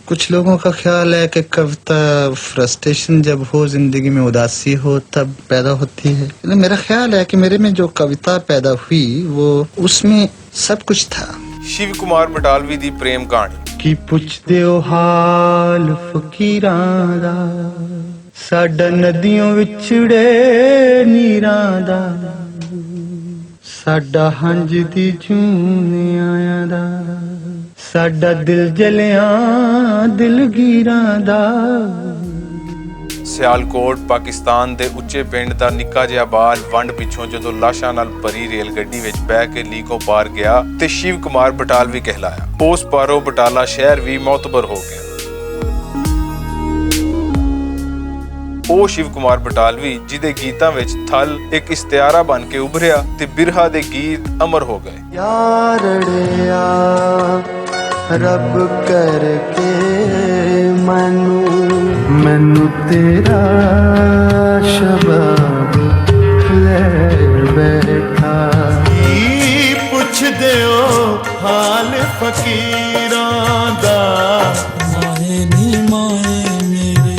कुछ लोगों का ख्याल है कि कविता फ्रस्ट्रेशन जब हो, जिंदगी में उदासी हो, तब पैदा होती है। लेकिन मेरा ख्याल है कि मेरे में जो कविता पैदा हुई वो उसमें सब कुछ था। शिव कुमार बटालवी दी प्रेम कहानी की पुछदे ओ हाल फकीरां दा, साडा नदियों विछड़े नीरां दा, साडा हंज दी जूने आया दा, साडा दिल जलिया दिलगीरां दा। ਸਿਆਲਕੋਟ ਪਾਕਿਸਤਾਨ ਦੇ ਉੱਚੇ ਪਿੰਡ ਦਾ ਨਿੱਕਾ ਜਿਹਾ ਬਾਲ ਵੰਡ ਪਿੱਛੋਂ ਜਦੋਂ ਲਾਸ਼ਾਂ ਨਾਲ ਭਰੀ ਰੇਲ ਗੱਡੀ ਵਿੱਚ ਬਹਿ ਕੇ ਲੀਕੋ ਪਾਰ ਗਿਆ ਤੇ ਸ਼ਿਵ ਕੁਮਾਰ ਬਟਾਲਵੀ ਕਹਿਲਾਇਆ। ਉਸ ਪਾਰੋਂ ਬਟਾਲਾ ਸ਼ਹਿਰ ਵੀ ਮੌਤਬਰ ਹੋ ਗਿਆ। ਉਹ ਸ਼ਿਵ ਕੁਮਾਰ ਬਟਾਲਵੀ ਜਿਹਦੇ ਗੀਤਾਂ ਵਿੱਚ ਥਲ ਇੱਕ ਇਸ਼ਤਿਹਾਰਾ ਬਣ ਕੇ ਉਭਰਿਆ ਤੇ ਬਿਰਹਾ ਦੇ ਗੀਤ ਅਮਰ ਹੋ ਗਏ। ਯਾਰੜਿਆ ਰੱਬ ਕਰਕੇ ਮੈਨੂੰ ਤੇਰਾ ਸ਼ਬਾਬ ਲੈ ਬੈਠਾ। ਕੀ ਪੁੱਛਦੇ ਹੋ ਹਾਲ ਫਕੀਰਾਂ ਦਾ, ਮਾਏ ਨੀ ਮਾਏ ਮੇਰੇ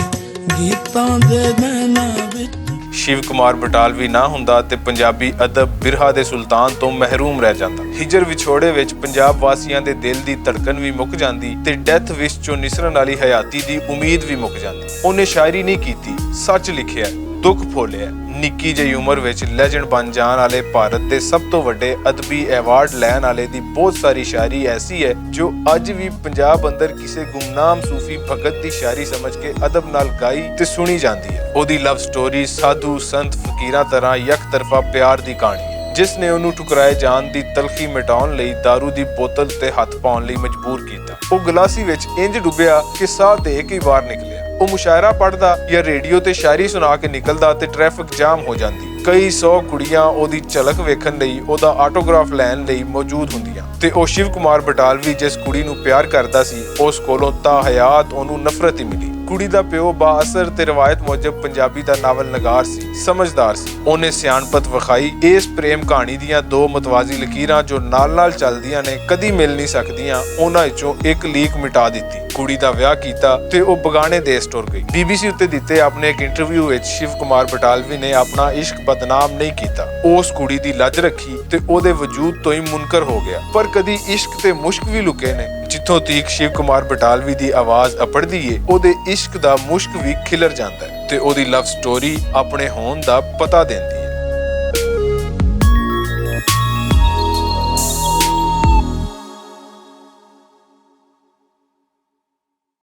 ਗੀਤਾਂ ਦੇ ਨੈਣਾ ਵਿੱਚ। ਸ਼ਿਵ ਕੁਮਾਰ ਬਟਾਲਵੀ ਨਾ ਹੁੰਦਾ ਤੇ ਪੰਜਾਬੀ ਅਦਬ ਬਿਰਹਾ ਦੇ ਸੁਲਤਾਨ ਤੋਂ ਮਹਿਰੂਮ ਰਹਿ ਜਾਂਦਾ। ਹਿਜਰ ਵਿਛੋੜੇ ਵਿੱਚ ਪੰਜਾਬ ਵਾਸੀਆਂ ਦੇ ਦਿਲ ਦੀ ਧੜਕਨ ਵੀ ਮੁੱਕ ਜਾਂਦੀ ਤੇ ਡੈਥ ਵਿਸ਼ ਚੋਂ ਨਿਸਰਨ ਵਾਲੀ ਹਯਾਤੀ ਦੀ ਉਮੀਦ ਵੀ ਮੁੱਕ ਜਾਂਦੀ। ਉਹਨੇ ਸ਼ਾਇਰੀ ਨਹੀਂ ਕੀਤੀ, ਸੱਚ ਲਿਖਿਆ, ਦੁੱਖ ਫੋਲਿਆ। ਨਿੱਕੀ ਜਿਹੀ ਉਮਰ ਵਿੱਚ ਲੈਜੈਂਡ ਬਣ ਜਾਣ ਵਾਲੇ ਭਾਰਤ ਦੇ ਸਭ ਤੋਂ ਵੱਡੇ ਅਦਬੀ ਐਵਾਰਡ ਲੈਣ ਵਾਲੇ ਦੀ ਬਹੁਤ ਸਾਰੀ ਸ਼ਾਇਰੀ ਐਸੀ ਹੈ ਜੋ ਅੱਜ ਵੀ ਪੰਜਾਬ ਅੰਦਰ ਕਿਸੇ ਗੁਮਨਾਮ ਸੂਫੀ ਭਗਤ ਦੀ ਸ਼ਾਇਰੀ ਸਮਝ ਕੇ ਅਦਬ ਨਾਲ ਗਾਈ ਤੇ ਸੁਣੀ ਜਾਂਦੀ ਹੈ। ਉਹਦੀ ਲਵ ਸਟੋਰੀ ਸਾਧੂ ਸੰਤ ਫਕੀਰਾਂ ਤਰ੍ਹਾਂ ਇੱਕ ਤਰਫਾ ਪਿਆਰ ਦੀ ਕਹਾਣੀ ਹੈ ਜਿਸ ਨੇ ਉਹਨੂੰ ਠੁਕਰਾਏ ਜਾਣ ਦੀ ਤਲਖੀ ਮਿਟਾਉਣ ਲਈ ਦਾਰੂ ਦੀ ਬੋਤਲ ਤੇ ਹੱਥ ਪਾਉਣ ਲਈ ਮਜਬੂਰ ਕੀਤਾ। ਉਹ ਗਲਾਸੀ ਵਿੱਚ ਇੰਜ ਡੁੱਬਿਆ ਕਿ ਸਾਹ ਦੇ ਕੇ ਬਾਹਰ ਨਿਕਲਿਆ। ਉਹ ਮੁਸ਼ਾਇਰਾ ਪੜ੍ਹਦਾ ਜਾਂ ਰੇਡੀਓ ਤੇ ਸ਼ਾਇਰੀ ਸੁਣਾ ਕੇ ਨਿਕਲਦਾ ਤੇ ਟ੍ਰੈਫਿਕ ਜਾਮ ਹੋ ਜਾਂਦੀ। ਕਈ 100 ਕੁੜੀਆਂ ਉਹਦੀ ਝਲਕ ਵੇਖਣ ਲਈ, ਉਹਦਾ ਆਟੋਗ੍ਰਾਫ ਲੈਣ ਲਈ ਮੌਜੂਦ ਹੁੰਦੀਆਂ ਤੇ ਉਹ ਸ਼ਿਵ ਕੁਮਾਰ ਬਟਾਲਵੀ ਜਿਸ ਕੁੜੀ ਨੂੰ ਪਿਆਰ ਕਰਦਾ ਸੀ ਉਸ ਕੋਲੋਂ ਤਾਂ ਹਯਾਤ ਉਹਨੂੰ ਨਫ਼ਰਤ ਹੀ ਮਿਲੀ। ਕੁੜੀ ਦਾ ਪਿਓ ਬਾਅਸਰ ਤੇ ਰਵਾਇਤ ਮੁਜਬ ਪੰਜਾਬੀ ਦਾ ਨਾਵਲ ਨਗਾਰ ਸੀ, ਸਮਝਦਾਰ ਸੀ। ਉਹਨੇ ਸਿਆਣਪਤ ਵਿਖਾਈ। ਇਸ ਪ੍ਰੇਮ ਕਹਾਣੀ ਦੀਆਂ ਦੋ ਮਤਵਾਜ਼ੀ ਲਕੀਰਾਂ ਜੋ ਨਾਲ-ਨਾਲ ਚੱਲਦੀਆਂ ਨੇ, ਕਦੀ ਮਿਲ ਨਹੀਂ ਸਕਦੀਆਂ, ਉਹਨਾਂ ਵਿੱਚੋਂ ਇੱਕ ਲੀਕ ਮਿਟਾ ਦਿੱਤੀ। ਕੁੜੀ ਦਾ ਵਿਆਹ ਕੀਤਾ ਤੇ ਉਹ ਬਗਾਨੇ ਦੇਸ਼ ਟੁਰ ਗਈ। BBC ਉੱਤੇ ਦਿੱਤੇ ਆਪਣੇ ਇੱਕ ਇੰਟਰਵਿਊ ਵਿੱਚ ਸ਼ਿਵ ਕੁਮਾਰ ਬਟਾਲਵੀ ਨੇ ਆਪਣਾ ਇਸ਼ਕ ਬਦਨਾਮ ਨਹੀਂ ਕੀਤਾ। ਉਸ ਕੁੜੀ ਦੀ ਲੱਜ ਰੱਖੀ ਤੇ ਉਹਦੇ ਵਜੂਦ ਤੋਂ ਹੀ ਮੁਨਕਰ ਹੋ ਗਿਆ। ਪਰ ਕਦੀ ਇਸ਼ਕ ਤੇ ਮੁਸ਼ਕ ਵੀ ਲੁਕੇ ਨੇ। ਜਿੱਥੋਂ ਤੀਕ ਸ਼ਿਵ ਕੁਮਾਰ ਬਟਾਲਵੀ ਦੀ ਆਵਾਜ਼ ਅਪੜਦੀ ਏ, ਉਹਦੇ ਇਸ਼ਕ ਦਾ ਮੁਸ਼ਕ ਵੀ ਖਿਲਰ ਜਾਂਦਾ ਹੈ ਤੇ ਉਹਦੀ ਲਵ ਸਟੋਰੀ ਆਪਣੇ ਹੋਣ ਦਾ ਪਤਾ ਦਿੰਦੀ ਹੈ।